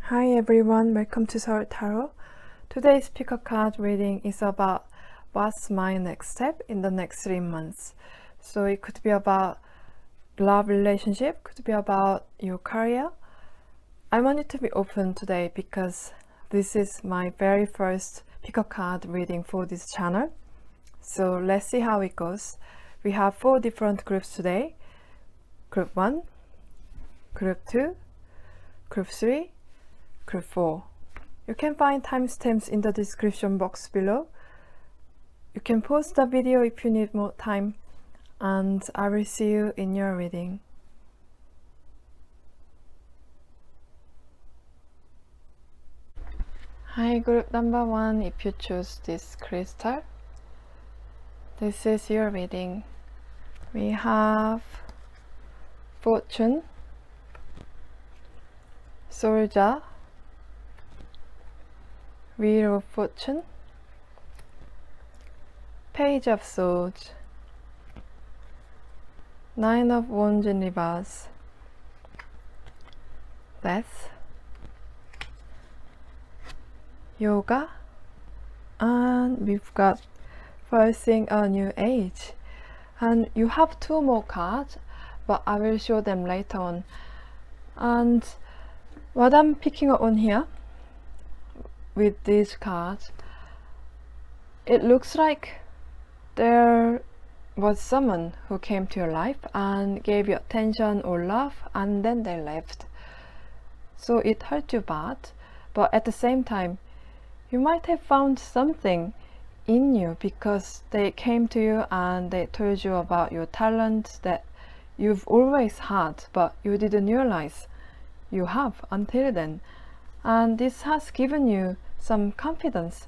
Hi everyone, welcome to Seoul Tarot. Today's pickacard reading is about what's my next step in the next 3 months. So it could be about love relationship, could be about your career. I want it to be open today because this is my very first pickacard reading for this channel. So let's see how it goes. We have 4 different groups today. Group 1, Group 2, Group 3, Group 4. You can find timestamps in the description box below. You can pause the video if you need more time, and I will see you in your reading. Hi, group number 1, if you choose this crystal, this is your reading. We have Fortune, Soldier, Wheel of Fortune, Page of Swords, 9 of Wands in reverse, Death, Yoga, and we've got Facing a New Age. And you have 2 more cards, but I will show them later on. And what I'm picking up on here with these cards, it looks like there was someone who came to your life and gave you attention or love, and then they left. So it hurt you bad, but at the same time you might have found something in you because they came to you and they told you about your talent that you've always had, but you didn't realize you have until then. And this has given you some confidence,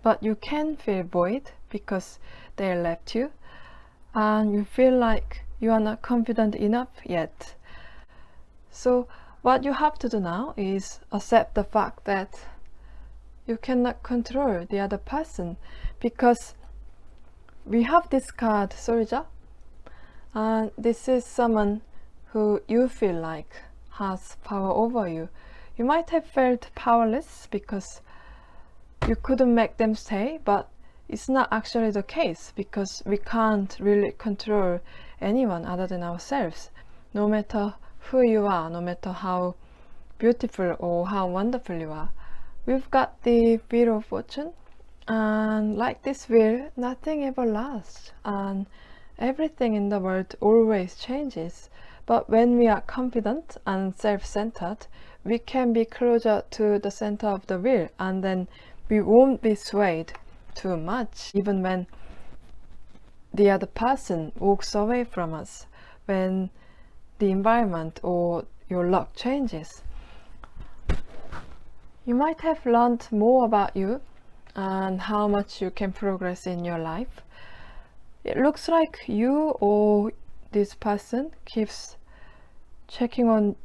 but you can feel void because they left you, and you feel like you are not confident enough yet. So what you have to do now is accept the fact that you cannot control the other person, because we have this card Soldier, and this is someone who you feel like has power over you. You might have felt powerless because you couldn't make them stay, but it's not actually the case, because we can't really control anyone other than ourselves. No matter who you are, no matter how beautiful or how wonderful you are. We've got the Wheel of Fortune, and like this wheel, nothing ever lasts, and everything in the world always changes. But when we are confident and self-centered, we can be closer to the center of the wheel, and then we won't be swayed too much, even when the other person walks away from us, when the environment or your luck changes. You might have learned more about you and how much you can progress in your life. It looks like you or this person keeps checking on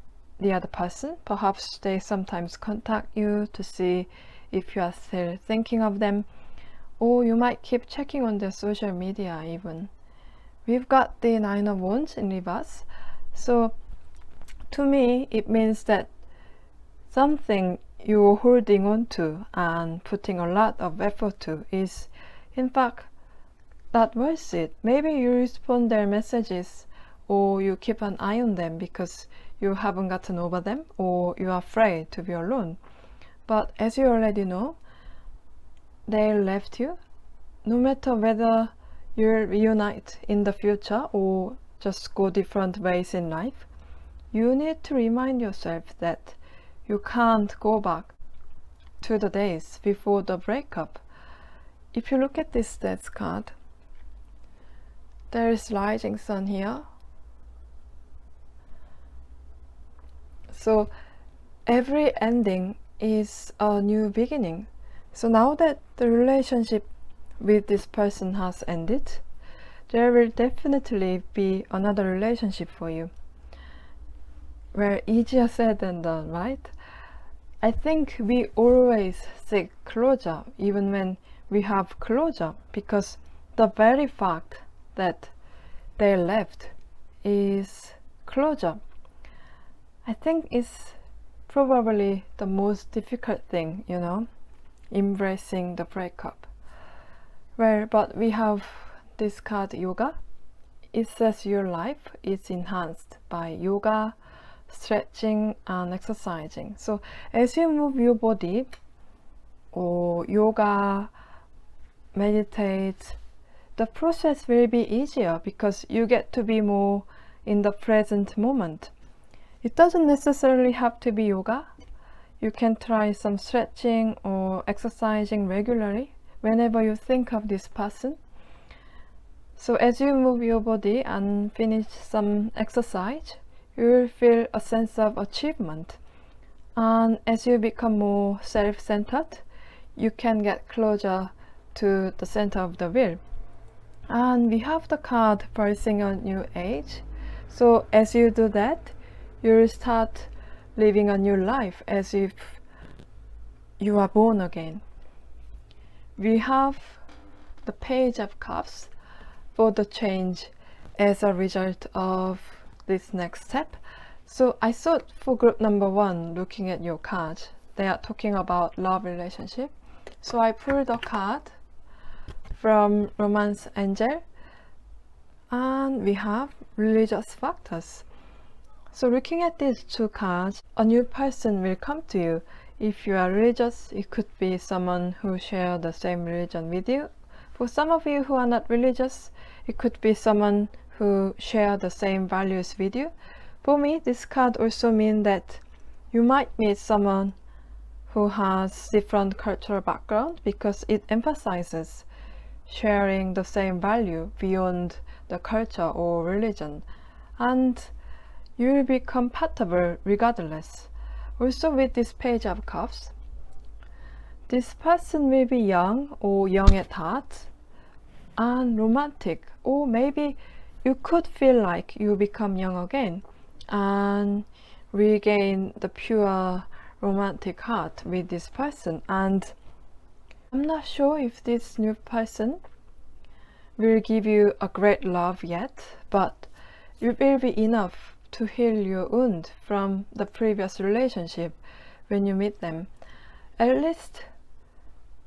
the other person. Perhaps they sometimes contact you to see if you are still thinking of them, or you might keep checking on their social media even. We've got the 9 of Wands in reverse. So to me, it means that something you're holding on to and putting a lot of effort to is in fact not worth it. Maybe you respond their messages, or you keep an eye on them because you haven't gotten over them, or you're afraid to be alone. But as you already know, they left you. No matter whether you'll reunite in the future or just go different ways in life, you need to remind yourself that you can't go back to the days before the breakup. If you look at this Death card, there is rising sun here. So every ending is a new beginning. So now that the relationship with this person has ended, there will definitely be another relationship for you. Well, easier said than done, right? I think we always seek closure even when we have closure, because the very fact that they left is closure. I think it's probably the most difficult thing, you know, embracing the breakup. Well, but we have this card, yoga. It says your life is enhanced by yoga, stretching and exercising. So as you move your body or yoga, meditate, the process will be easier because you get to be more in the present moment. It doesn't necessarily have to be yoga. You can try some stretching or exercising regularly whenever you think of this person. So as you move your body and finish some exercise, you will feel a sense of achievement. And as you become more self-centered, you can get closer to the center of the wheel. And we have the card birthing a new age. So as you do that, you will start living a new life as if you are born again. We have the Page of Cups for the change as a result of this next step. So I thought for group number 1, looking at your cards, they are talking about love relationship. So I pulled a card from Romance Angel, and we have religious factors. So looking at these two cards, a new person will come to you. If you are religious, it could be someone who shares the same religion with you. For some of you who are not religious, it could be someone who shares the same values with you. For me, this card also means that you might meet someone who has different cultural background because it emphasizes sharing the same value beyond the culture or religion, and you will be compatible regardless. Also with this Page of Cups, this person will be young or young at heart and romantic, or maybe you could feel like you become young again and regain the pure romantic heart with this person. And I'm not sure if this new person will give you a great love yet, but it will be enough to heal your wound from the previous relationship when you meet them. At least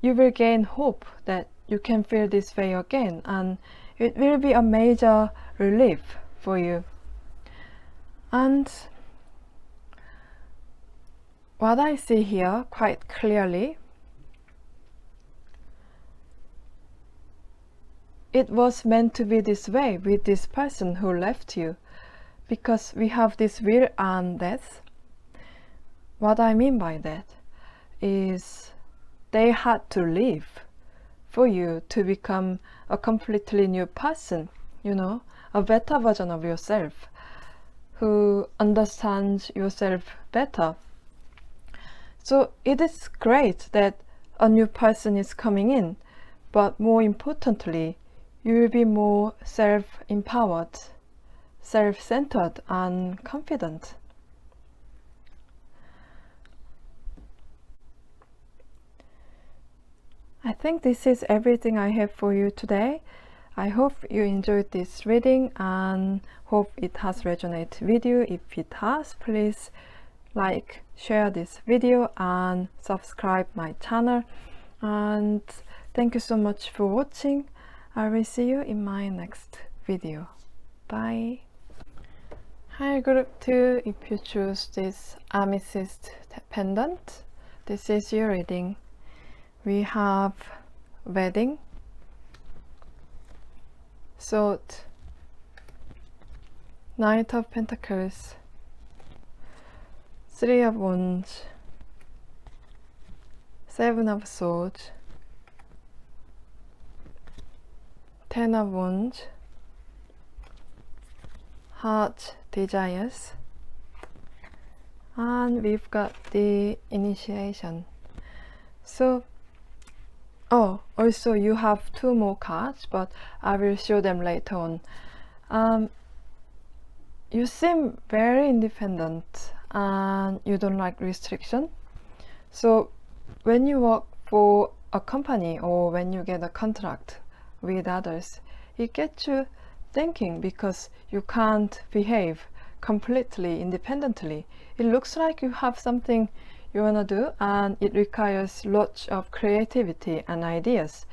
you will gain hope that you can feel this way again, and it will be a major relief for you. And what I see here quite clearly, it was meant to be this way with this person who left you, because we have this will and death. What I mean by that is they had to leave for you to become a completely new person, you know, a better version of yourself who understands yourself better. So it is great that a new person is coming in, but more importantly, you will be more self-empowered, self-centered and confident. I think this is everything I have for you today. I hope you enjoyed this reading and hope it has resonated with you. If it has, please like, share this video and subscribe my channel. And thank you so much for watching. I will see you in my next video. Bye. Hi group 2, if you choose this amethyst pendant, this is your reading. We have wedding, sword, Knight of Pentacles, Three of Wands, Seven of Swords, Ten of Wands, Heart Desires, and we've got the initiation. So also you have 2 more cards, but I will show them later on. You seem very independent and you don't like restriction. So when you work for a company or when you get a contract with others, it gets you thinking because you can't behave completely independently. It looks like you have something you want to do, and it requires lots of creativity and ideas.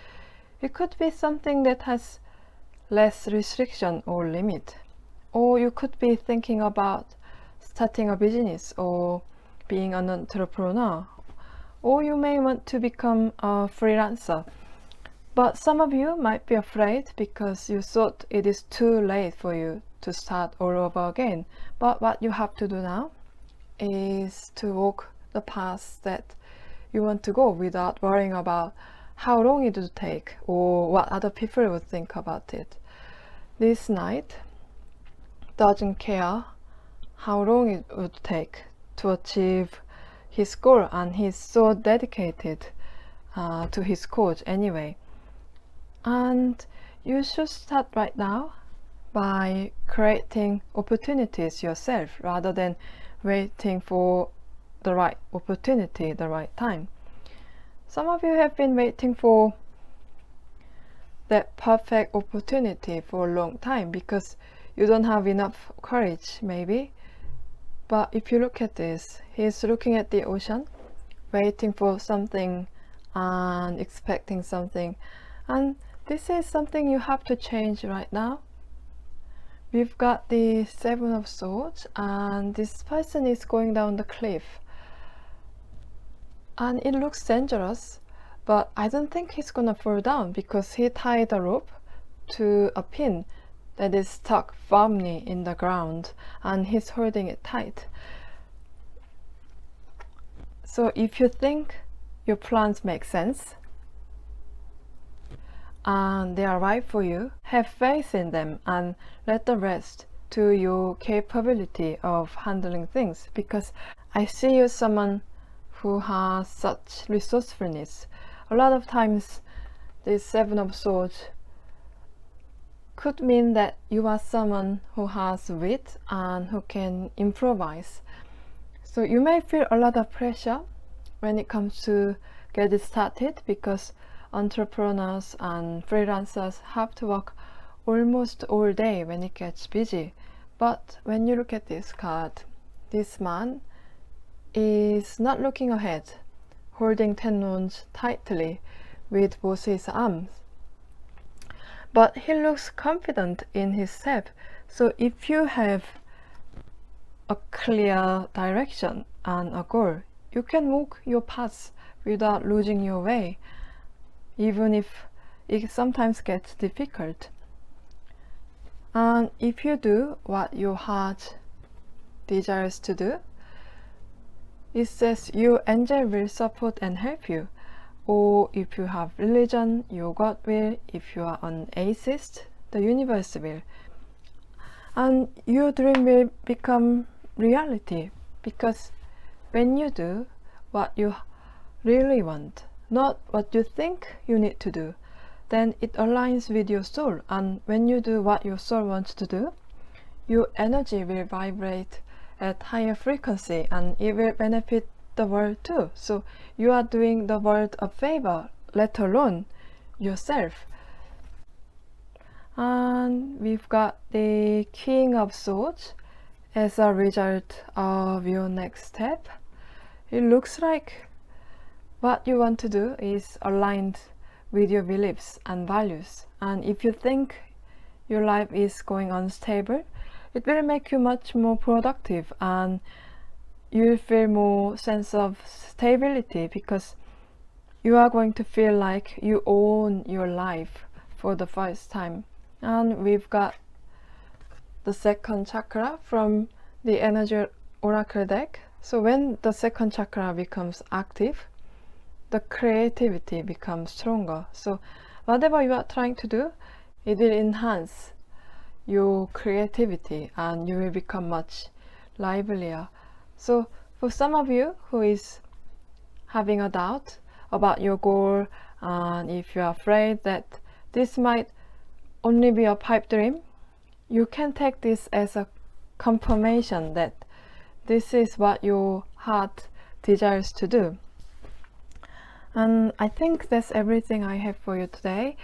It could be something that has less restriction or limit, or you could be thinking about starting a business or being an entrepreneur, or you may want to become a freelancer. But some of you might be afraid because you thought it is too late for you to start all over again. But what you have to do now is to walk the path that you want to go without worrying about how long it would take or what other people would think about it. This knight doesn't care how long it would take to achieve his goal, and he's so dedicated to his cause anyway. And you should start right now by creating opportunities yourself rather than waiting for the right opportunity, the right time. Some of you have been waiting for that perfect opportunity for a long time because you don't have enough courage, maybe. But if you look at this, he's looking at the ocean, waiting for something and expecting something. And this is something you have to change right now. We've got the Seven of Swords, and this person is going down the cliff. And it looks dangerous, but I don't think he's gonna fall down because he tied a rope to a pin that is stuck firmly in the ground, and he's holding it tight. So if you think your plans make sense and they are right for you, have faith in them and let the rest to your capability of handling things, because I see you someone who has such resourcefulness. A lot of times this Seven of Swords could mean that you are someone who has wit and who can improvise. So you may feel a lot of pressure when it comes to get it started, because entrepreneurs and freelancers have to work almost all day when it gets busy. But when you look at this card, this man is not looking ahead, holding 10 wands tightly with both his arms. But he looks confident in his step. So if you have a clear direction and a goal, you can walk your path without losing your way, even if it sometimes gets difficult. And if you do what your heart desires to do, it says your angel will support and help you. Or if you have religion, your God will. If you are an atheist, the universe will. And your dream will become reality, because when you do what you really want, not what you think you need to do, then it aligns with your soul. And when you do what your soul wants to do, your energy will vibrate at higher frequency, and it will benefit the world too. So you are doing the world a favor, let alone yourself. And we've got the King of Swords as a result of your next step. It looks like what you want to do is aligned with your beliefs and values. And if you think your life is going unstable, it will make you much more productive, and you'll feel more sense of stability, because you are going to feel like you own your life for the first time. And we've got the second chakra from the Energy Oracle deck. So when the second chakra becomes active, the creativity becomes stronger. So whatever you are trying to do, it will enhance your creativity and you will become much livelier. So for some of you who is having a doubt about your goal, and if you are afraid that this might only be a pipe dream, you can take this as a confirmation that this is what your heart desires to do. And I think that's everything I have for you today.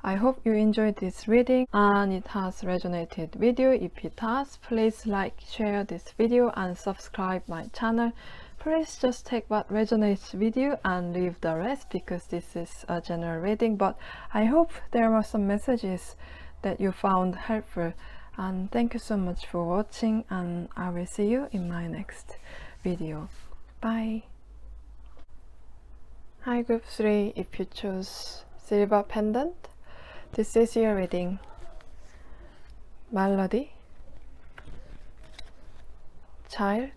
I hope you enjoyed this reading and it has resonated with you. If it has, please like, share this video and subscribe my channel. Please just take what resonates with you and leave the rest, because this is a general reading, but I hope there were some messages that you found helpful. And thank you so much for watching, and I will see you in my next video. Bye. Hi group 3, if you choose silver pendant, this is your reading. Melody, child,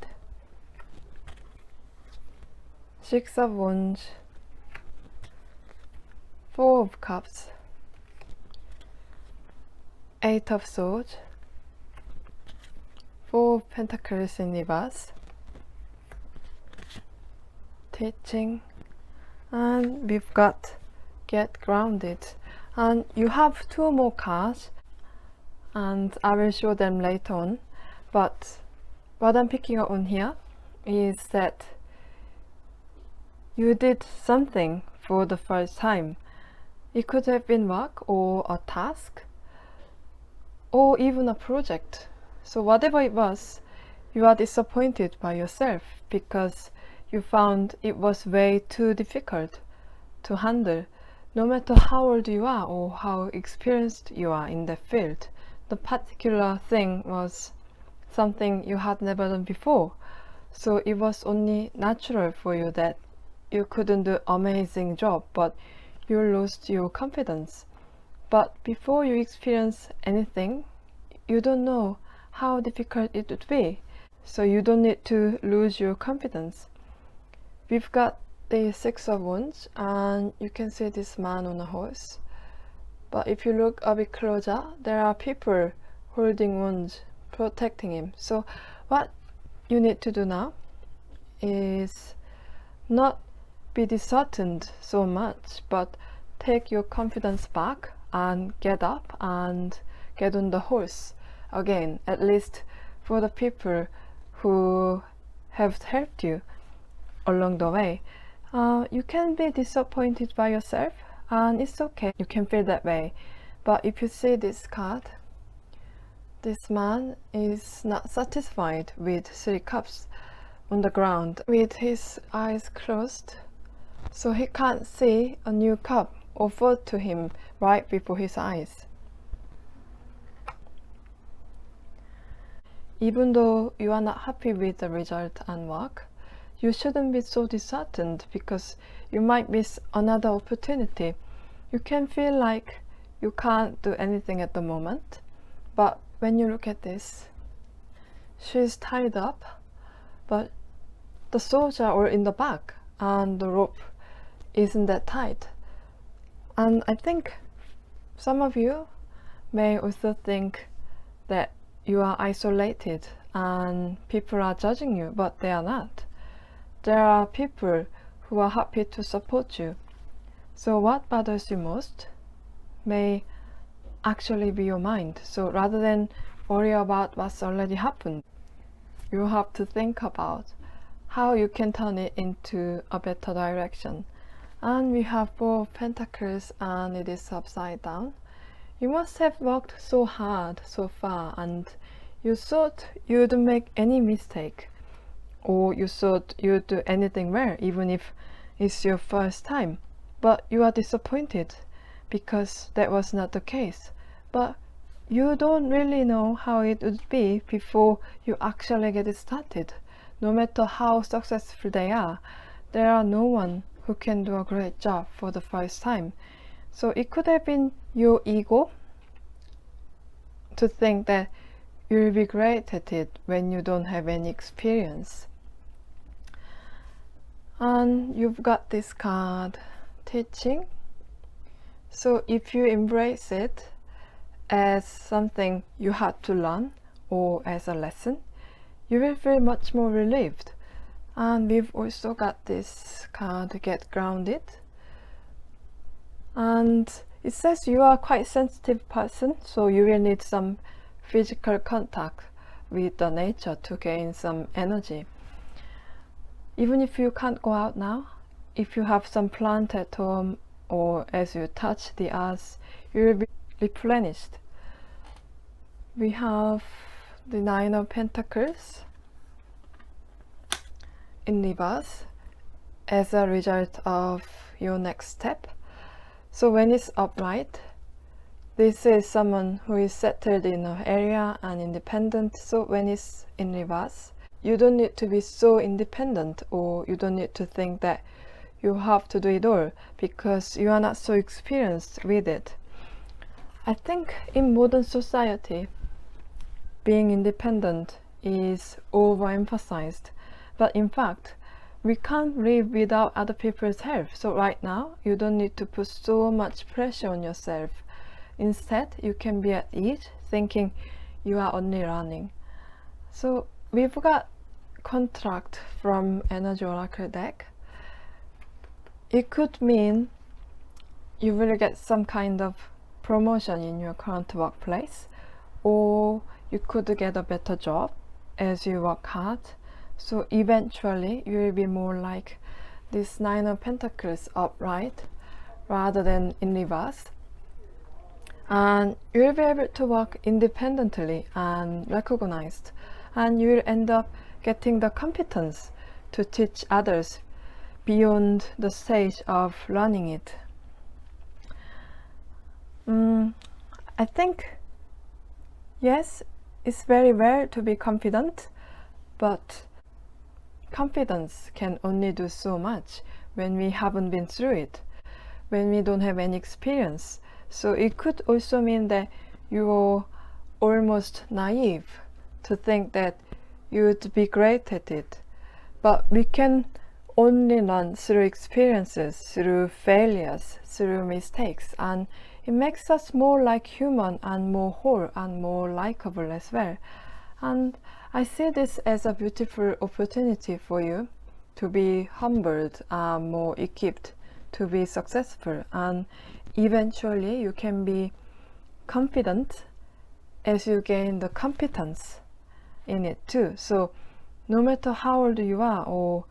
6 of Wands, 4 of Cups, 8 of Swords, 4 of Pentacles in reverse, teaching, and we've got get grounded. And you have 2 more cards and I will show them later on, but what I'm picking up on here is that you did something for the first time. It could have been work or a task or even a project. So whatever it was, you are disappointed by yourself because you found it was way too difficult to handle. No matter how old you are or how experienced you are in that field, the particular thing was something you had never done before. So it was only natural for you that you couldn't do amazing job, but you lost your confidence. But before you experience anything, you don't know how difficult it would be. So you don't need to lose your confidence. We've got the 6 of Wands, and you can see this man on a horse. But if you look a bit closer, there are people holding wands, protecting him. So what you need to do now is not be disheartened so much, but take your confidence back and get up and get on the horse again, at least for the people who have helped you along the way. You can be disappointed by yourself, and it's okay, you can feel that way. But if you see this card, this man is not satisfied with 3 cups on the ground with his eyes closed, so he can't see a new cup offered to him right before his eyes. Even though you are not happy with the result and work, you shouldn't be so disheartened because you might miss another opportunity. You can feel like you can't do anything at the moment, but when you look at this, she's tied up, but the swords are all in the back and the rope isn't that tight. And I think some of you may also think that you are isolated and people are judging you, but they are not. There are people who are happy to support you. So what bothers you most may actually be your mind. So rather than worry about what's already happened, you have to think about how you can turn it into a better direction. And we have 4 Pentacles and it is upside down. You must have worked so hard so far, and you thought you wouldn't make any mistake, or you thought you'd do anything well even if it's your first time. But you are disappointed because that was not the case. But you don't really know how it would be before you actually get it started. No matter how successful they are, there are no one who can do a great job for the first time. So it could have been your ego to think that you'll be great at it when you don't have any experience. And you've got this card, teaching. So if you embrace it as something you had to learn or as a lesson, you will feel much more relieved. And we've also got this card, get grounded. And it says you are quite sensitive person, so you will need some physical contact with the nature to gain some energy. Even if you can't go out now, if you have some plant at home or as you touch the earth, you will be replenished. We have the Nine of Pentacles in reverse as a result of your next step. So when it's upright, this is someone who is settled in an area and independent. So when it's in reverse, you don't need to be so independent, or you don't need to think that you have to do it all because you are not so experienced with it. I think in modern society, being independent is overemphasized, but in fact, we can't live without other people's help. So right now, you don't need to put so much pressure on yourself. Instead, you can be at ease, thinking you are only running. So we've got contract from Energy Oracle deck. It could mean you will get some kind of promotion in your current workplace, or you could get a better job as you work hard. So eventually you will be more like this Nine of Pentacles upright rather than in reverse. And you will be able to work independently and recognized, and you will end up getting the competence to teach others beyond the stage of learning it. I think, yes, it's very rare to be confident, but confidence can only do so much when we haven't been through it, when we don't have any experience. So it could also mean that you are almost naive to think that you would be great at it. But we can only learn through experiences, through failures, through mistakes, and it makes us more like human and more whole and more likable as well. And I see this as a beautiful opportunity for you to be humbled and more equipped to be successful, and eventually you can be confident as you gain the competence in it too. So no matter how old you are or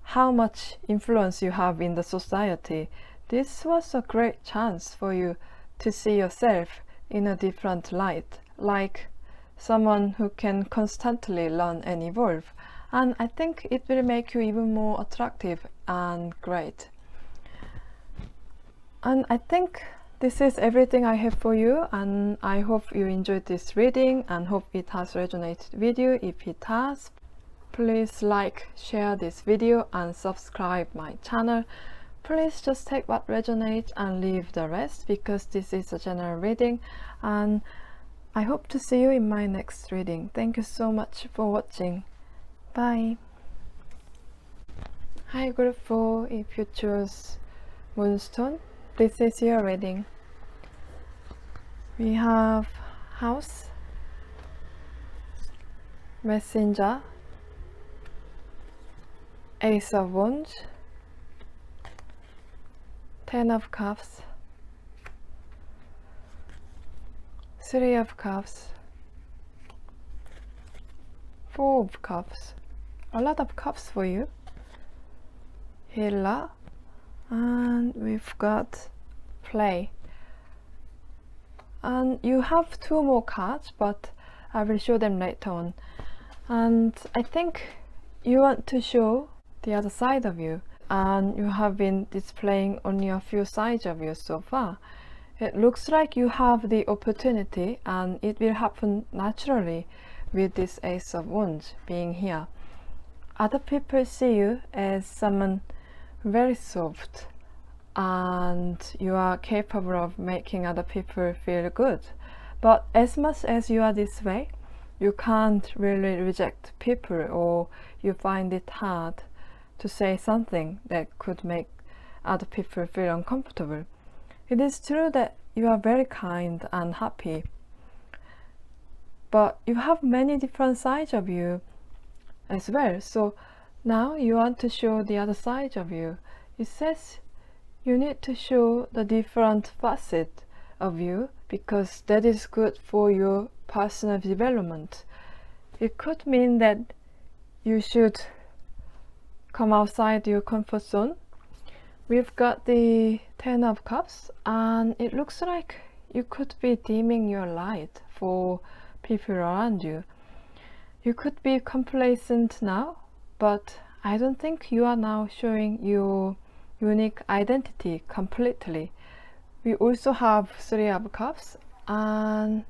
how much influence you have in the society, this was a great chance for you to see yourself in a different light, like someone who can constantly learn and evolve. And I think it will make you even more attractive and great. And I think this is everything I have for you, and I hope you enjoyed this reading and hope it has resonated with you. If it has, please like, share this video and subscribe my channel. Please just take what resonates and leave the rest, because this is a general reading, and I hope to see you in my next reading. Thank you so much for watching. Bye. Hi group 4, if you choose Moonstone, this is your reading. We have House, Messenger, Ace of Wands, Ten of Cups, Three of Cups, Four of Cups, a lot of cups for you, Healer, and we've got Play. And you have two more cards, but I will show them later on. And I think you want to show the other side of you, and you have been displaying only a few sides of you so far. It looks like you have the opportunity, and it will happen naturally with this Ace of Wands being here. Other people see you as someone very soft, and you are capable of making other people feel good. But as much as you are this way, you can't really reject people, or you find it hard to say something that could make other people feel uncomfortable. It is true that you are very kind and happy, but you have many different sides of you as well. So now you want to show the other side of you. It says you need to show the different facet of you, because that is good for your personal development. It could mean that you should come outside your comfort zone, We've got the Ten of Cups, and it looks like you could be dimming your light for people around you. You could be complacent now, but I don't think you are now showing your unique identity completely. We also have Three of Cups, and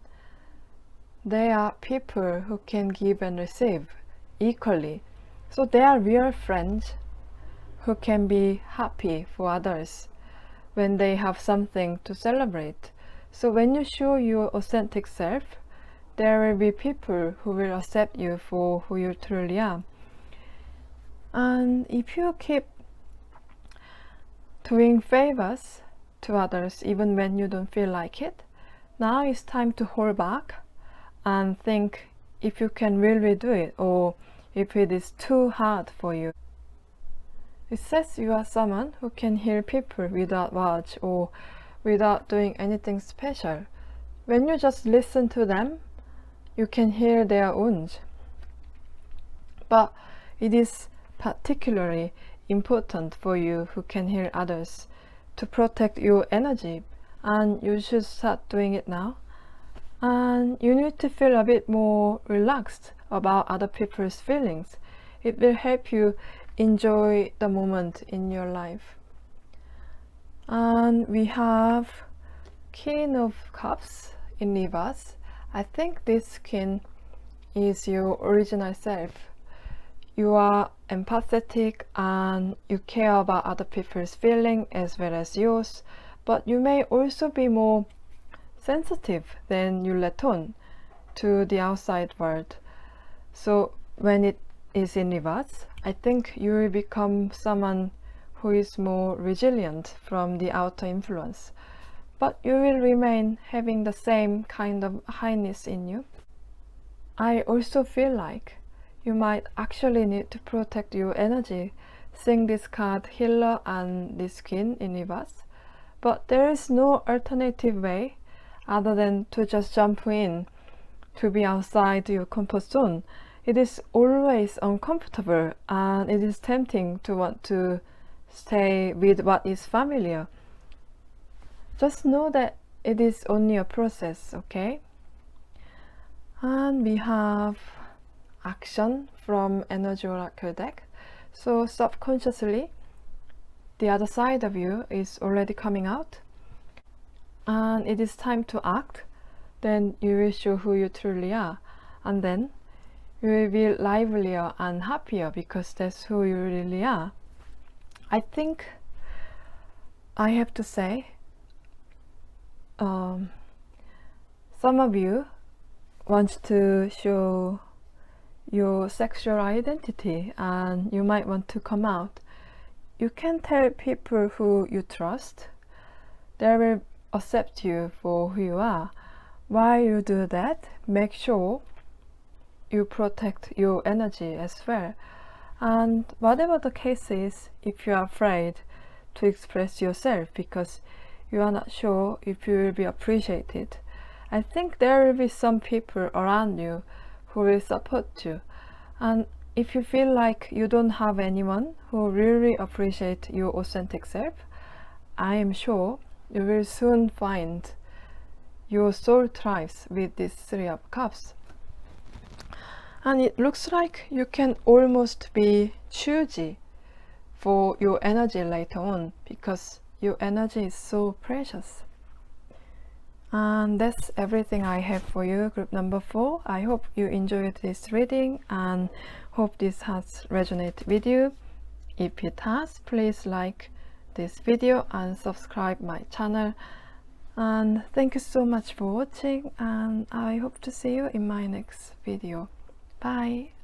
they are people who can give and receive equally. So they are real friends who can be happy for others when they have something to celebrate. So when you show your authentic self, there will be people who will accept you for who you truly are. And if you keep doing favors to others even when you don't feel like it, now it's time to hold back and think if you can really do it, or if it is too hard for you. It says you are someone who can heal people without words or without doing anything special. When you just listen to them, you can heal their wounds. But it is particularly important for you who can heal others to protect your energy, and you should start doing it now. And you need to feel a bit more relaxed about other people's feelings. It will help you enjoy the moment in your life. And we have King of Cups in reverse. I think this king is your original self. You are empathetic and you care about other people's feelings as well as yours, but you may also be more sensitive than you let on to the outside world. So when it is in reverse, I think you will become someone who is more resilient from the outer influence, but you will remain having the same kind of highness in you. I also feel like you might actually need to protect your energy, seeing this card Healer and this Queen in reverse, but there is no alternative way other than to just jump in, to be outside your comfort zone. It is always uncomfortable and it is tempting to want to stay with what is familiar. Just know that it is only a process, okay? And we have Action from Energy Oracle deck. So subconsciously, the other side of you is already coming out, and it is time to act. Then you will show who you truly are, and then you will be livelier and happier because that's who you really are. I think I have to say, some of you want to show your sexual identity and you might want to come out. You can tell people who you trust. They will accept you for who you are. While you do that, make sure you protect your energy as well. And whatever the case is, if you are afraid to express yourself because you are not sure if you will be appreciated, I think there will be some people around you who will support you. And if you feel like you don't have anyone who really appreciates your authentic self, I am sure you will soon find your soul thrives with this Three of Cups. And it looks like you can almost be choosy for your energy later on because your energy is so precious. And that's everything I have for you, group number 4. I hope you enjoyed this reading and hope this has resonated with you. If it has, please like this video and subscribe my channel. And thank you so much for watching, and I hope to see you in my next video. Bye.